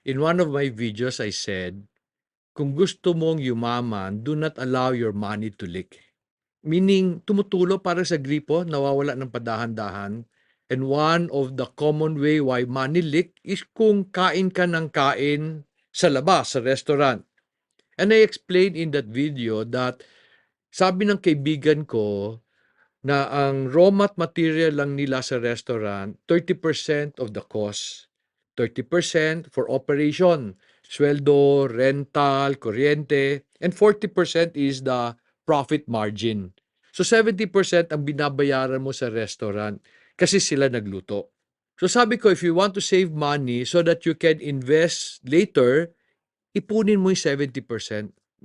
In one of my videos, I said, kung gusto mong yumaman, do not allow your money to leak. Meaning, tumutulo para sa gripo, nawawala ng padahan-dahan. And one of the common way why money leak is kung kain ka ng kain sa labas, sa restaurant. And I explained in that video that sabi ng kaibigan ko na ang raw material lang nila sa restaurant, 30% of the cost. 30% for operation, sweldo, rental, kuryente, and 40% is the profit margin. So 70% ang binabayaran mo sa restaurant kasi sila nagluto. So sabi ko, if you want to save money so that you can invest later, ipunin mo yung 70%.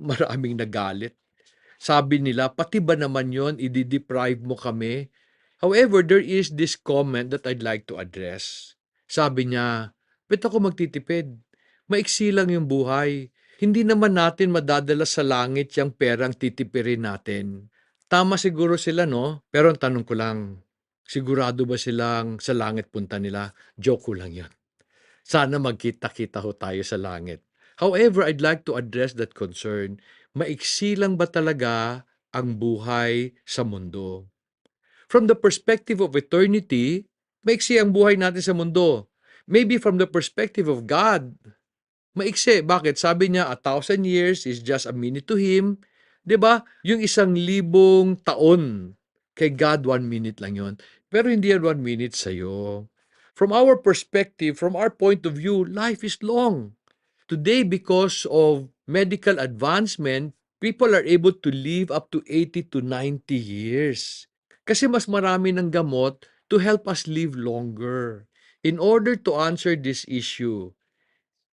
Maraming nagalit. Sabi nila, pati ba naman yon i-deprive mo kami? However, there is this comment that I'd like to address. Sabi niya, ba't ako magtitipid? Maiksi lang yung buhay. Hindi naman natin madadala sa langit yung perang titipirin natin. Tama siguro sila, no? Pero ang tanong ko lang, sigurado ba silang sa langit punta nila? Joke ko lang yan. Sana magkita-kita ho tayo sa langit. However, I'd like to address that concern. Maiksi lang ba talaga ang buhay sa mundo? From the perspective of eternity, maiksi ang buhay natin sa mundo. Maybe from the perspective of God, maiksi. Bakit? Sabi niya, 1,000 years is just a minute to Him. 'Di ba? Yung 1,000 taon, kay God 1 minute lang yon. Pero hindi yan 1 minute sa'yo. From our perspective, from our point of view, life is long. Today, because of medical advancement, people are able to live up to 80 to 90 years. Kasi mas marami ng gamot to help us live longer. In order to answer this issue,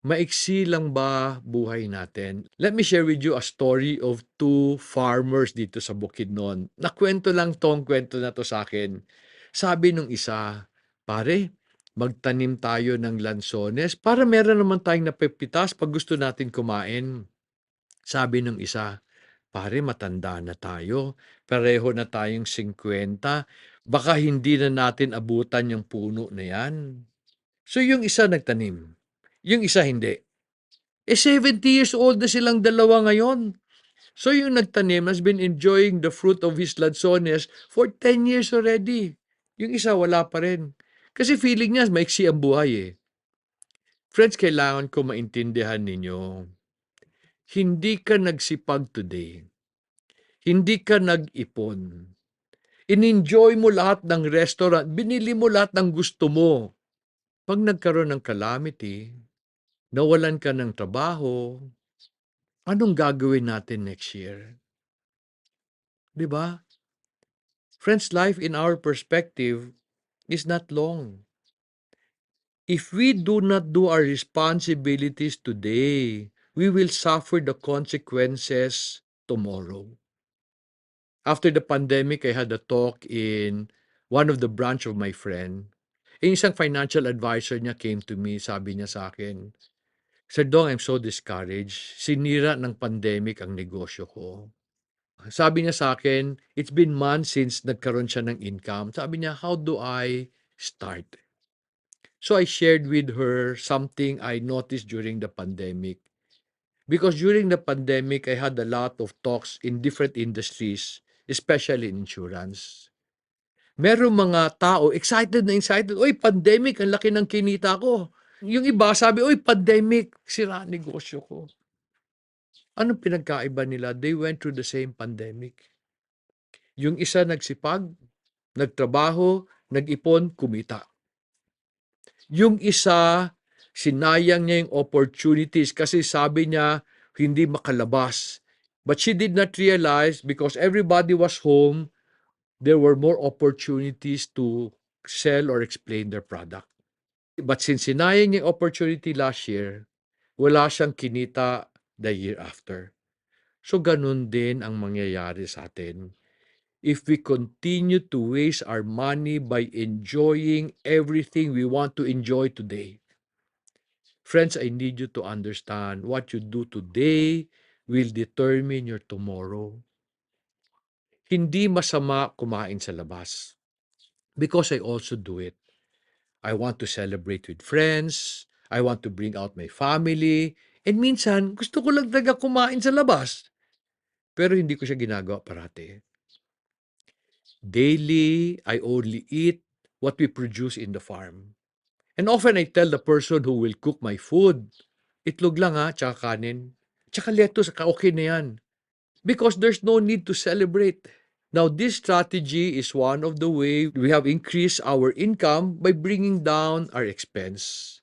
maiksi lang ba buhay natin? Let me share with you a story of two farmers dito sa Bukidnon. Nakwento lang tong kwento na to sa akin. Sabi nung isa, pare, magtanim tayo ng lansones para meron naman tayong napipitas pag gusto natin kumain. Sabi nung isa, pare, matanda na tayo. Pareho na tayong 50. Baka hindi na natin abutan yung puno na yan. So yung isa nagtanim, yung isa hindi. 70 years old na silang dalawa ngayon. So yung nagtanim has been enjoying the fruit of his lanzones for 10 years already. Yung isa wala pa rin. Kasi feeling niya maiksi ang buhay eh. Friends, kailangan ko maintindihan ninyo. Hindi ka nagsipag today. Hindi ka nag-ipon. In-enjoy mo lahat ng restaurant. Binili mo lahat ng gusto mo. Pag nagkaroon ng calamity, nawalan ka ng trabaho, anong gagawin natin next year? 'Di ba? Friends, life in our perspective is not long. If we do not do our responsibilities today, we will suffer the consequences tomorrow. After the pandemic, I had a talk in one of the branch of my friend. Isang financial advisor niya came to me, sabi niya sa akin, Sir Dong, I'm so discouraged. Sinira ng pandemic ang negosyo ko. Sabi niya sa akin, it's been months since nagkaroon siya ng income. Sabi niya, how do I start? So I shared with her something I noticed during the pandemic. Because during the pandemic, I had a lot of talks in different industries, especially in insurance. Merong mga tao, excited na excited, Uy, pandemic, ang laki ng kinita ko. Yung iba sabi, Uy, pandemic, sira ang negosyo ko. Anong pinagkaiba nila? They went through the same pandemic. Yung isa nagsipag, nagtrabaho, nag-ipon, kumita. Yung isa, sinayang niya yung opportunities kasi sabi niya hindi makalabas. But she did not realize because everybody was home, there were more opportunities to sell or explain their product. But since sinayang niya yung opportunity last year, wala siyang kinita the year after. So ganun din ang mangyayari sa atin. If we continue to waste our money by enjoying everything we want to enjoy today. Friends, I need you to understand what you do today will determine your tomorrow. Hindi masama kumain sa labas because I also do it. I want to celebrate with friends. I want to bring out my family. And minsan, gusto ko lang talaga kumain sa labas. Pero hindi ko siya ginagawa parati. Daily, I only eat what we produce in the farm. And often I tell the person who will cook my food, itlog lang ha, tsaka kanin. Tsaka lettuce, okay na yan. Because there's no need to celebrate. Now, this strategy is one of the way we have increased our income by bringing down our expense.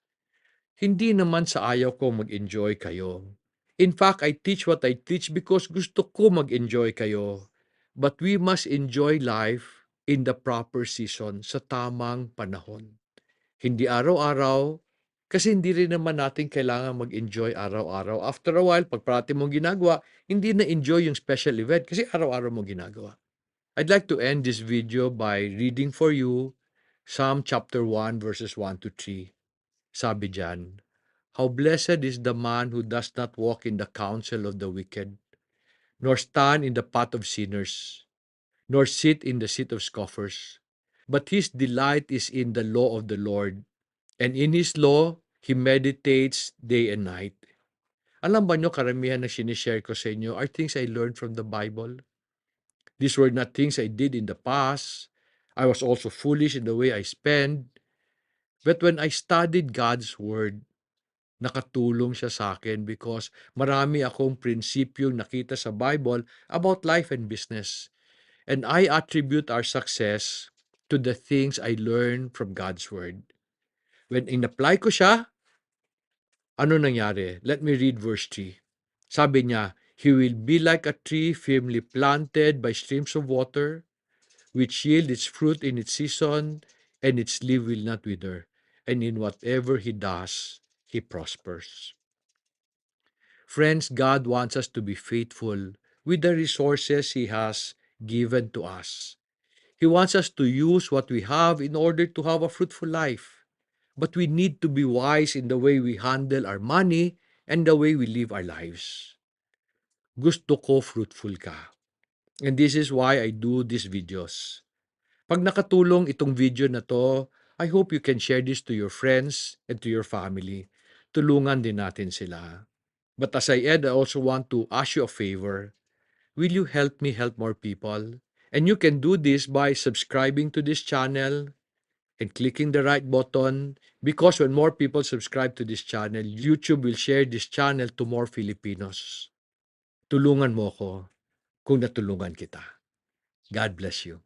Hindi naman sa ayaw ko mag-enjoy kayo. In fact, I teach what I teach because gusto ko mag-enjoy kayo. But we must enjoy life in the proper season, sa tamang panahon. Hindi araw-araw, kasi hindi rin naman natin kailangan mag-enjoy araw-araw. After a while, pag parati mong ginagawa, hindi na-enjoy yung special event kasi araw-araw mo ginagawa. I'd like to end this video by reading for you Psalm chapter 1 verses 1 to 3. Sabi diyan, "How blessed is the man who does not walk in the counsel of the wicked, nor stand in the path of sinners, nor sit in the seat of scoffers. But his delight is in the law of the Lord, and in his law he meditates day and night." Alam ba nyo, karamihan na sinishare ko sa inyo are things I learned from the Bible. These were not things I did in the past. I was also foolish in the way I spend. But when I studied God's Word, nakatulong siya sa akin because marami akong prinsipyong nakita sa Bible about life and business. And I attribute our success to the things I learned from God's Word. When in-apply ko siya, ano nangyari? Let me read verse 3. Sabi niya, "He will be like a tree firmly planted by streams of water, which yield its fruit in its season, and its leaf will not wither. And in whatever he does, he prospers." Friends, God wants us to be faithful with the resources He has given to us. He wants us to use what we have in order to have a fruitful life. But we need to be wise in the way we handle our money and the way we live our lives. Gusto ko fruitful ka. And this is why I do these videos. Pag nakatulong itong video na to, I hope you can share this to your friends and to your family. Tulungan din natin sila. But as I end, I also want to ask you a favor. Will you help me help more people? And you can do this by subscribing to this channel and clicking the right button, because when more people subscribe to this channel, YouTube will share this channel to more Filipinos. Tulungan mo ko kung natulungan kita. God bless you.